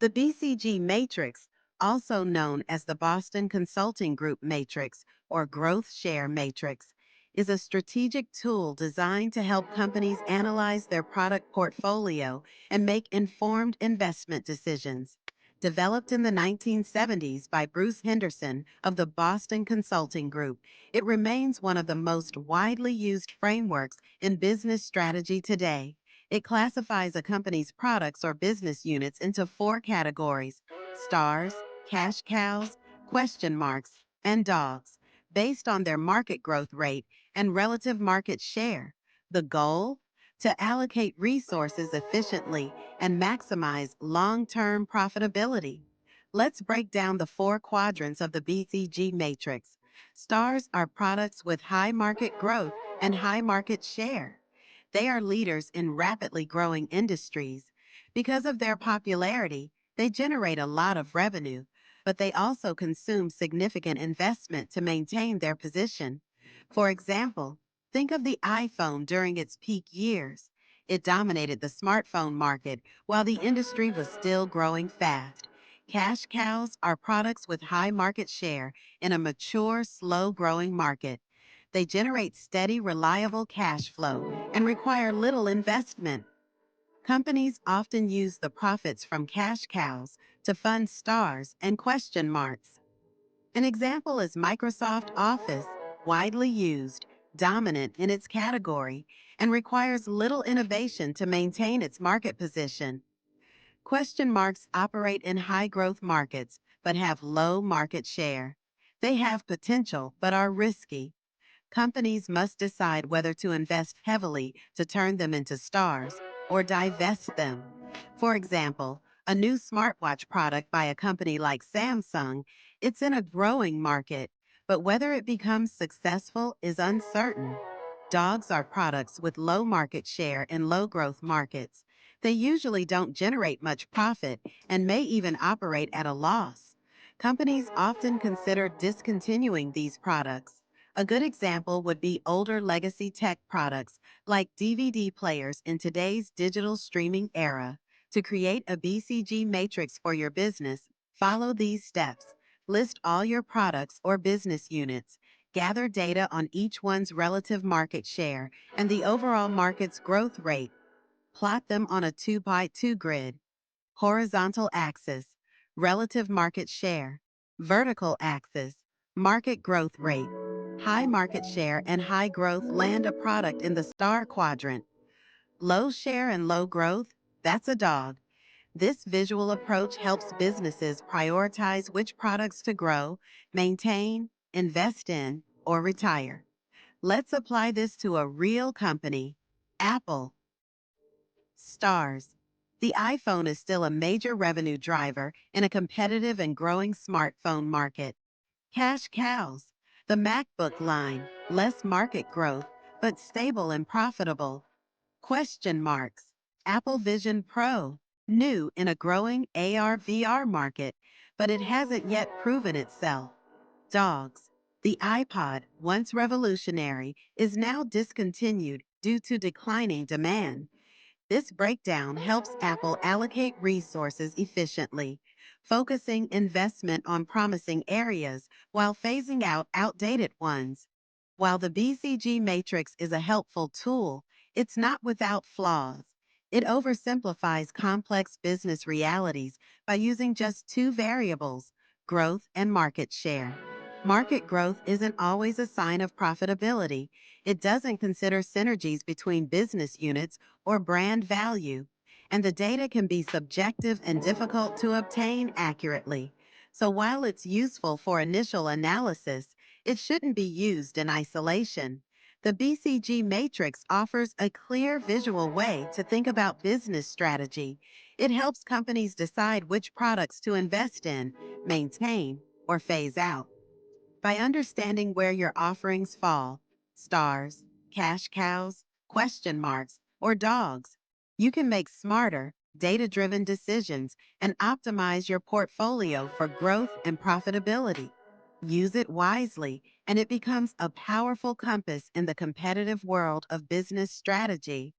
The BCG Matrix, also known as the Boston Consulting Group Matrix or Growth Share Matrix, is a strategic tool designed to help companies analyze their product portfolio and make informed investment decisions. Developed in the 1970s by Bruce Henderson of the Boston Consulting Group, it remains one of the most widely used frameworks in business strategy today. It classifies a company's products or business units into four categories: stars, cash cows, question marks, and dogs, based on their market growth rate and relative market share. The goal? To allocate resources efficiently and maximize long-term profitability. Let's break down the four quadrants of the BCG matrix. Stars are products with high market growth and high market share. They are leaders in rapidly growing industries. Because of their popularity, they generate a lot of revenue, but they also consume significant investment to maintain their position. For example, think of the iPhone during its peak years. It dominated the smartphone market while the industry was still growing fast. Cash cows are products with high market share in a mature, slow-growing market. They generate steady, reliable cash flow and require little investment. Companies often use the profits from cash cows to fund stars and question marks. An example is Microsoft Office, widely used, dominant in its category, and requires little innovation to maintain its market position. Question marks operate in high-growth markets but have low market share. They have potential but are risky. Companies must decide whether to invest heavily to turn them into stars or divest them. For example, a new smartwatch product by a company like Samsung, it's in a growing market, but whether it becomes successful is uncertain. Dogs are products with low market share in low growth markets. They usually don't generate much profit and may even operate at a loss. Companies often consider discontinuing these products. A good example would be older legacy tech products like DVD players in today's digital streaming era. To create a BCG matrix for your business, follow these steps. List all your products or business units. Gather data on each one's relative market share and the overall market's growth rate. Plot them on a 2 by 2 grid. Horizontal axis, relative market share. Vertical axis, market growth rate. High market share and high growth land a product in the star quadrant. Low share and low growth, that's a dog. This visual approach helps businesses prioritize which products to grow, maintain, invest in, or retire. Let's apply this to a real company, Apple. Stars. The iPhone is still a major revenue driver in a competitive and growing smartphone market. Cash cows. The MacBook line, less market growth, but stable and profitable. Question marks. Apple Vision Pro, new in a growing AR/VR market, but it hasn't yet proven itself. Dogs. The iPod, once revolutionary, is now discontinued due to declining demand. This breakdown helps Apple allocate resources efficiently, focusing investment on promising areas while phasing out outdated ones. While the BCG matrix is a helpful tool, it's not without flaws. It oversimplifies complex business realities by using just two variables, growth and market share. Market growth isn't always a sign of profitability. It doesn't consider synergies between business units or brand value, and the data can be subjective and difficult to obtain accurately. So while it's useful for initial analysis, it shouldn't be used in isolation. The BCG matrix offers a clear visual way to think about business strategy. It helps companies decide which products to invest in, maintain, or phase out. By understanding where your offerings fall, stars, cash cows, question marks, or dogs, you can make smarter, data-driven decisions and optimize your portfolio for growth and profitability. Use it wisely, and it becomes a powerful compass in the competitive world of business strategy.